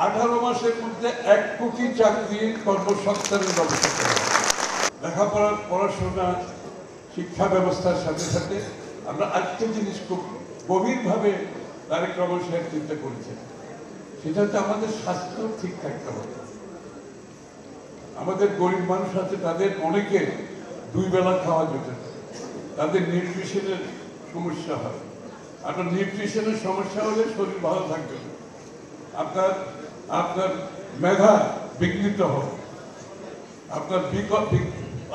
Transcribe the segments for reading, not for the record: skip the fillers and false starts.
18 মাসের মধ্যে 1 কোটি চাকরির কর্মসংস্থানের ব্যবস্থা করা। পড়াশোনা শিক্ষা ব্যবস্থার সাথে সাথে আমরা আরেকটা জিনিস খুব গভীরভাবে তারেক রহমান সাহেব চিন্তা করেছেন, সেটা হচ্ছে আমাদের স্বাস্থ্য ঠিক থাকতে হবে। আমাদের গরিব মানুষ আছে, তাদের অনেকে 2 বেলা খাওয়া জোটে, তাদের নিউট্রিশনের সমস্যা হয়। আপনার নিউট্রিশনের সমস্যা হলে শরীর ভালো থাকবে না, আপনার মেধা বিঘ্নিত হবে,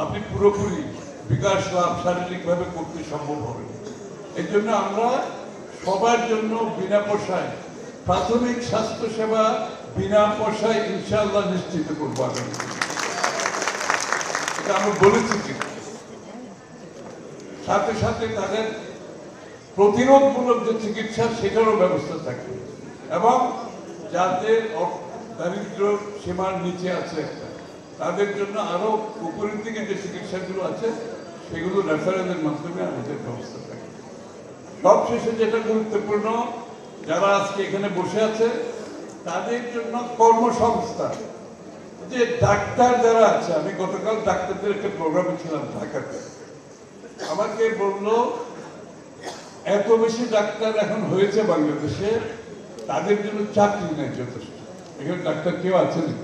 আপনি পুরোপুরি বিকাশ লাভ শারীরিকভাবে করতে সম্ভব হবে। এই জন্য আমরা সবার জন্য বিনা পয়সায় প্রাথমিক স্বাস্থ্য সেবা বিনা পয়সায় ইনশাআল্লাহ নিশ্চিত করবো। এটা আমরা বলেছি, সাথে সাথে তাদের প্রতিরোধমূলক যে চিকিৎসা সেটারও ব্যবস্থা থাকবে, এবং যাদের দারিদ্র সীমার নিচে আছে তাদের জন্য আরো উপরের দিকে যে চিকিৎসাগুলো আছে সেগুলো রেফারেলের মাধ্যমে আমাদের ব্যবস্থা থাকে। সবশেষে যেটা গুরুত্বপূর্ণ, যারা আজকে এখানে বসে আছে তাদের জন্য কর্মসংস্থান। যে ডাক্তার যারা আছে, আমি গতকাল ডাক্তারদের একটা প্রোগ্রামে ছিলাম ঢাকাতে, আমাকে বললো এত বেশি ডাক্তার এখন হয়েছে বাংলাদেশে, তাদের জন্য চাকরি নেই যথেষ্ট। এখানে ডাক্তার কেউ আছে না?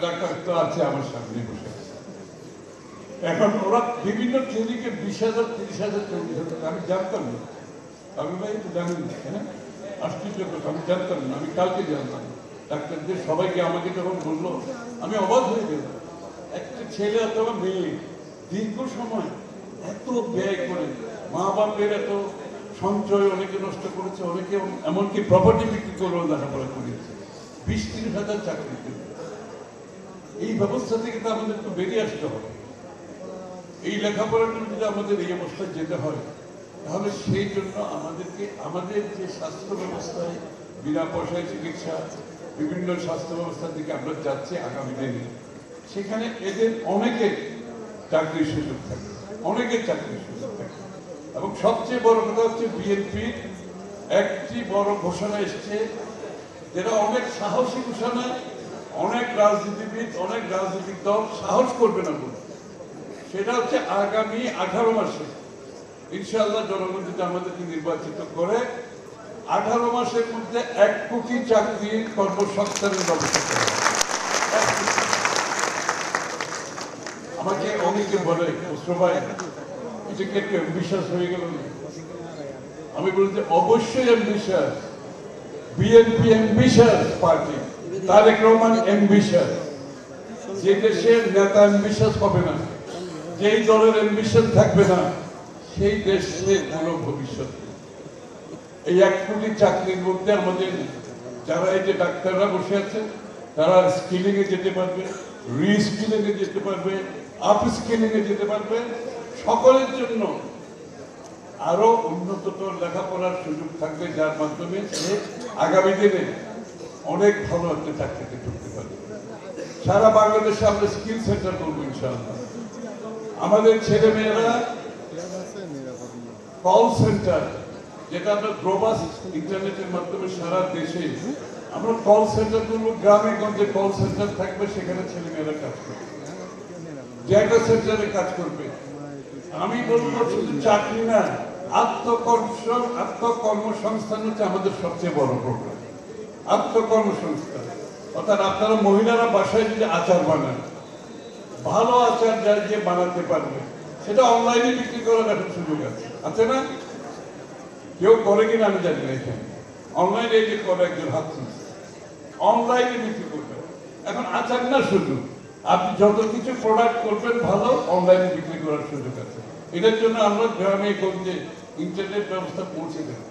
ডাক্তার তো আছে আমার সামনে বসে আছে। এখন ওরা বিভিন্ন ক্লিনিকে 20,000, 30,000, 40,000, আমি জানতাম না। আমি ভাই তো জানেন না, হ্যাঁ আশ্চর্য কথা, আমি জানতাম না, আমি কালকে জানতাম। ডাক্তারদের সবাইকে আমাকে যখন বললো আমি অবাক হয়ে গেলাম। একটা ছেলে অথবা মেয়ে দীর্ঘ সময় এত ব্যয় করে, মা বাপের এত সঞ্চয় অনেকে নষ্ট করেছে, অনেকে এমনকি প্রপার্টি বিক্রি করেও লেখাপড়া করেছে, 20-30,000 চাকরি। এই ব্যবস্থা থেকে তো আমাদের একটু বেরিয়ে আসতে হবে। এই লেখাপড়ার জন্য যদি আমাদের এই অবস্থায় যেতে হয়, তাহলে সেই জন্য আমাদেরকে আমাদের যে স্বাস্থ্য ব্যবস্থায় বিনা পয়সায় চিকিৎসা, বিভিন্ন স্বাস্থ্য ব্যবস্থার দিকে আমরা যাচ্ছি আগামী দিনে, সেখানে এদের অনেকের চাকরির সুযোগ থাকে, অনেকের চাকরির সুযোগ থাকে। এবং সবচেয়ে বড় কথা হচ্ছে বিএনপির একটি বড় ঘোষণা এসছে, যেটা অনেক সাহসী ঘোষণা, অনেক রাজনীতিবিদ, অনেক রাজনৈতিক দল সাহস করবে না বলে। সেটা হচ্ছে আগামী 18 মাসে ইনশাআল্লাহ জনগণ যদি আমাদেরকে নির্বাচিত করে 18 মাসের মধ্যে 1 কোটি চাকরির কর্মসংস্থানের ব্যবস্থা করা। আমাকে অনেকে বলে ভাই এটা কি একটু অ্যাম্বিশাস হয়ে গেল? আমি বলি যে অবশ্যই ambitious. BNP ambitious party, Tarique Rahman ambitious. যে দেশের নেতা অ্যাম্বিশাস হবে না, যেই দলের অ্যাম্বিশন থাকবে না, সেই দেশের কোনো ভবিষ্যৎ। এই 1 কোটি চাকরির মধ্যে আমাদের যারা এই যে ডাক্তাররা বসে আছে, তারা স্কিলিং এ যেতে পারবে, রিস্কিলিং এ যেতে পারবে, আপ স্কিলিং এ যেতে পারবে। সকলের জন্য আরো উন্নততর লেখাপড়ার সুযোগ থাকবে, যার মাধ্যমে সে আগামী দিনে অনেক ভালো একটা চাকরিতে ঢুকতে পারবে। সারা বাংলাদেশে আমরা স্কিল সেন্টার করবো ইনশাআল্লাহ। আমাদের ছেলে মেয়েরা কল সেন্টার, যেটা আমরা গ্লোবাল ইন্টারনেটের মাধ্যমে সারা দেশে আমরা কল সেন্টার করবো, গ্রামে গঞ্জে কল সেন্টার থাকবে, সেখানে ছেলে মেয়েরা কাজ করবে, ডেটা সেন্টারে কাজ করবে। আমি বলবো শুধু চাকরি না, আত্মকর্মসংস্থান হচ্ছে আমাদের সবচেয়ে বড় প্রোগ্রাম। আত্মকর্মসংস্থান অর্থাৎ আপনারা মহিলারা বাসায় যদি আচার বানান, ভালো আচার যা যে বানাতে পারবে, সেটা অনলাইনে বিক্রি করার একটা সুযোগ আছে না? কেউ করে কিনা আমি জানি না। এখানে অনলাইনে এই যে করে একজন হাত তুলছে, অনলাইনে বিক্রি করবে। এখন আচার না শুধু, আপনি যত কিছু প্রোডাক্ট করবেন ভালো, অনলাইনে বিক্রি করার সুযোগ আছে। এটার জন্য আমরা গ্রামে গঞ্জে ইন্টারনেট ব্যবস্থা পৌঁছে দেব।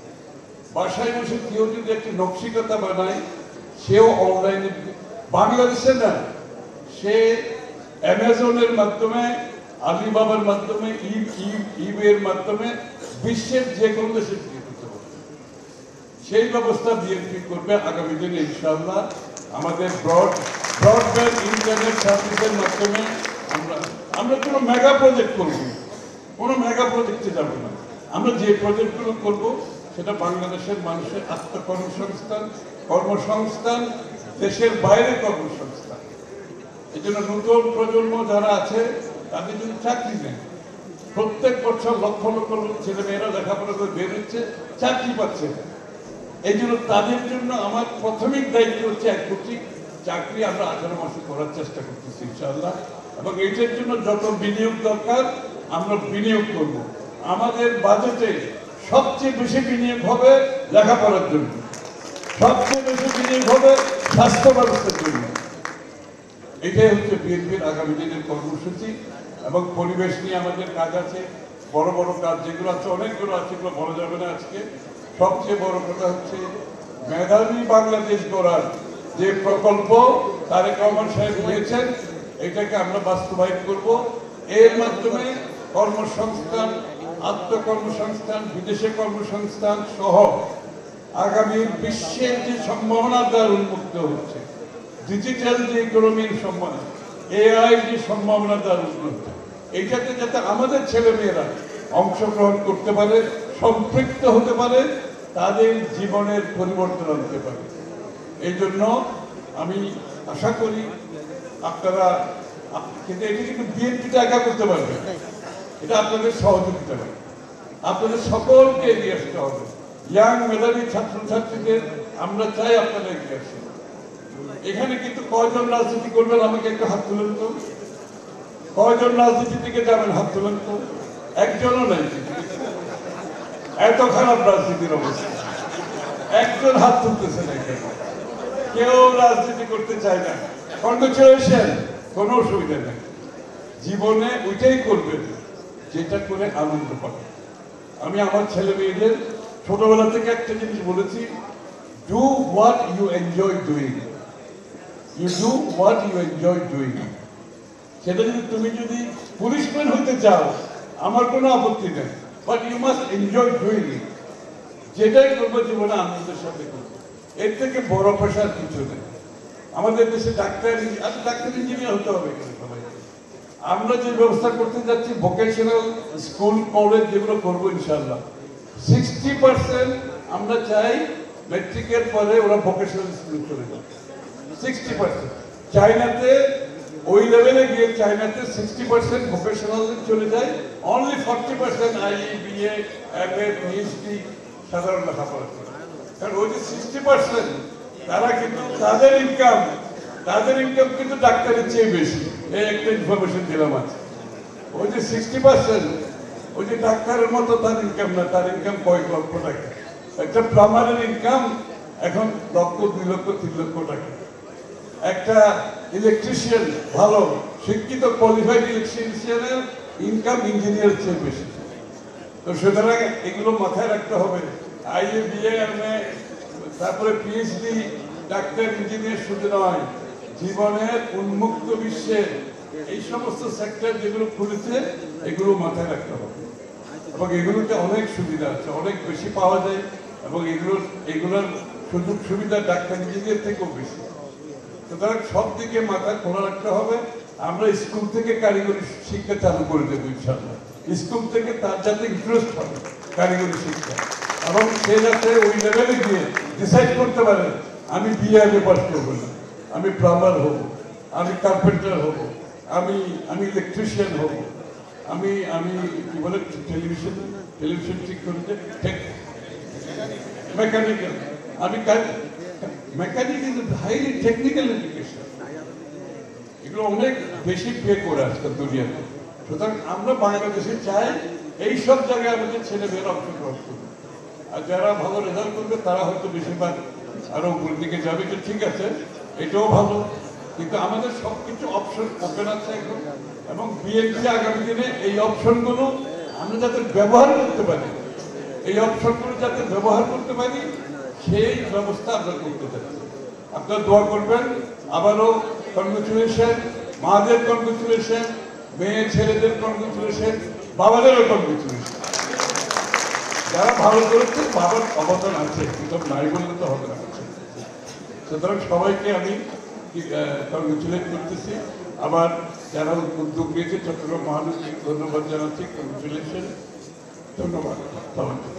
বাসায় বসে কেউ যদি একটি নকশিকাতা বানায়, সেও অনলাইনে, বাংলাদেশে না, সে অ্যামাজনের মাধ্যমে, আলিবাবার মাধ্যমে, ইবের মাধ্যমে বিশ্বের যে কোনো দেশে বিক্রি করতে পারবে। সেই ব্যবস্থা বিএনপি করবে আগামী দিনে ইনশাআল্লাহ। আমাদের ব্রডব্যান্ড ইন্টারনেট সার্ভিসের মাধ্যমে আমরা কোনো মেগা প্রজেক্ট করব, কোনো মেগা প্রজেক্টে যাব না। আমরা যে প্রজেক্টগুলো করবো সেটা বাংলাদেশের মানুষের আত্মকর্মসংস্থান, কর্মসংস্থান, দেশের বাইরে কর্মসংস্থান। এই জন্য নতুন প্রজন্ম যারা আছে তাদের যদি চাকরি নেই, প্রত্যেক বছর লক্ষ লক্ষ ছেলে মেয়েরা লেখাপড়া করে বের হচ্ছে, চাকরি পাচ্ছে না। এই জন্য তাদের জন্য আমার প্রাথমিক দায়িত্ব হচ্ছে 1 কোটি চাকরি আমরা 18 মাসে করার চেষ্টা করতেছি ইনশাআল্লাহ। এবং এটার জন্য যত বিনিয়োগ দরকার আমরা বিনিয়োগ করব। আমাদের বাজেটে সবচেয়ে বেশি বিনিয়োগ হবে লেখাপড়ার জন্য, সবচেয়ে বেশি বিনিয়োগ হবে স্বাস্থ্য ব্যবস্থার জন্য। এটাই হচ্ছে বিএনপির আগামী দিনের কর্মসূচি। এবং পরিবেশ নিয়ে আমাদের কাজ আছে, বড় বড় কাজ যেগুলো আছে, অনেকগুলো আছে, এগুলো বলা যাবে না আজকে। সবচেয়ে বড় কথা হচ্ছে মেধাবী বাংলাদেশ গড়ার যে প্রকল্প তারেক রহমান সাহেব নিয়েছেন, এটাকে আমরা বাস্তবায়ন করব। এর মাধ্যমে কর্মসংস্থান, আত্মকর্মসংস্থান, বিদেশে কর্মসংস্থান সহ আগামীর বিশ্বের যে সম্ভাবনার দ্বার উন্মুক্ত হচ্ছে, ডিজিটাল যে ইকোনমির সম্ভাবনা, এআই যে সম্ভাবনার দ্বার উন্মুক্ত, এইটাতে যাতে আমাদের ছেলেমেয়েরা অংশগ্রহণ করতে পারে, সম্পৃক্ত হতে পারে, তাদের জীবনের পরিবর্তন আনতে পারে। এই জন্য আমি আশা করি আপনারা, কিন্তু এটা কিন্তু বিএনপিটা একা করতে পারবে, এটা আপনাদের সহযোগিতা হবে, আপনাদের সকলকে এগিয়ে আসতে হবে। ইয়াং মেধাবী ছাত্রছাত্রীদের আমরা চাই আপনারা এগিয়ে আসেন। এখানে কিন্তু কয়জন রাজনীতি করবেন আমাকে একটু হাত তুলেন তো, কয়জন রাজনীতি থেকে যাবেন হাত তুলেন তো। একজনও নাই, এত খারাপ রাজনীতির অবস্থা, একজন হাত তুলতেছে না, কেউ রাজনীতি করতে চায় না। কংগ্রেচুলেশন, কোনো অসুবিধা নেই। জীবনে ওইটাই করবেন যেটা করে আনন্দ পাবেন। আমি আমার ছেলে মেয়েদের ছোটবেলা থেকে একটা জিনিস বলেছি, do what you enjoy doing, you do what you enjoy doing. সেটা তুমি যদি পুলিশম্যান হতে চাও আমার কোনো আপত্তি নেই, but you must enjoy doing it. যেটাই করবো জীবনে আনন্দের সাথে করবো, এর থেকে বড় পেশার কিছু নেই। আমাদের দেশে ডাক্তার ইঞ্জিনিয়ার হতে হবে এখানে সবাই। আমরা যে ব্যবস্থা করতে যাচ্ছি ভোকেশনাল স্কুল কলেজ যেগুলো করবো ইনশাল্লাহ, 60% আমরা চাই ম্যাট্রিকের পরে ওরা ভোকেশনাল স্কুলে চলে যাবে। 60%। চায়নাতে ওই লেভেলে গিয়ে চায়নাতে 60% ভোকেশনাল চলে যায়, only 40% IA, BA, MA, PhD সাধারণ লেখাপড়া করে। কারণ ওই যে 60% তারা কিন্তু তাদের ইনকাম কিন্তু ডাক্তারের চেয়ে বেশি। এই একটা ইনফরমেশন দিলাম আছে। ওই যে 60% ওই যে ডাক্তারের মতো তার ইনকাম না, তার ইনকাম কয়েক লক্ষ টাকা। একটা প্লাম্বারের ইনকাম এখন 1 লক্ষ, 2 লক্ষ, 3 লক্ষ টাকা। একটা ইলেকট্রিশিয়ান, ভালো শিক্ষিত কোয়ালিফাইড ইলেকট্রিশিয়ানের ইনকাম ইঞ্জিনিয়ার চেয়ে বেশি। তো সুতরাং এগুলো মাথায় রাখতে হবে। আইএ, বিএ, এমএ, তারপরে পিএইচডি, ডাক্তার, ইঞ্জিনিয়ার শুধু নয়, জীবনের উন্মুক্ত বিশ্বে এই সমস্ত সেক্টর যেগুলো খুলেছে এগুলো মাথায় রাখতে হবে। এবং এগুলোতে অনেক সুবিধা আছে, অনেক বেশি পাওয়া যায়, এবং এগুলোর সুযোগ সুবিধা ডাক্তার ইঞ্জিনিয়ার থেকেও বেশি। সুতরাং সব দিকে মাথা খোলা রাখতে হবে। আমরা স্কুল থেকে কারিগরি শিক্ষা চালু করে দেবো ইনশাআল্লাহ। স্কুল থেকে তার যাতে ইন্টারেস্ট হবে কারিগরি শিক্ষা, এবং সে যাতে ওই লেভেলে গিয়ে ডিসাইড করতে পারে আমি বিএ পাস করবো না, আমি প্লাম্বার হব, আমি কার্পেন্টার হব, আমি ইলেকট্রিশিয়ান হব, আমি কি বলে টেলিভিশন ঠিক করেছে মেকানিক্যাল, আমি mechanic is highly technical education. এগুলো অনেক বেশি পে করে আজকাল দুনিয়াতে। সুতরাং আমরা বাংলাদেশে চাই এই সব জায়গায় আমাদের ছেলেমেয়েরা অংশগ্রহণ করবে। আর যারা ভালো রেজাল্ট করবে তারা হয়তো বেশিরভাগ আরো উপরের দিকে যাবে, যে ঠিক আছে, এটাও ভালো। কিন্তু আমাদের সবকিছু অপশন ওপেন আছে এখন, এবং বিএনপি আগামী দিনে এই অপশনগুলো আমরা যাতে ব্যবহার করতে পারি, এই অপশনগুলো যাতে ব্যবহার করতে পারি সেই ব্যবস্থা আমরা করতে চাচ্ছি। আপনারা দোয়া করবেন। আবারও কনগ্রেচুলেশন, মাদের কনগ্রেচুলেশন, মেয়ে ছেলেদের কনগ্রেচুলেশন, বাবাদেরও কনগ্রেচুলেশন। যারা ভালো করেছে বাবার অবদান আছে, কিন্তু নাই বললে তো হবে না। সুতরাং সবাইকে আমি কনগ্রেচুলেট করতেছি। আবার যারা উদ্যোগ নিয়েছে চট্টগ্রাম মহানগরকে ধন্যবাদ জানাচ্ছি। কনগ্রেচুলেশন, ধন্যবাদ সবাইকে।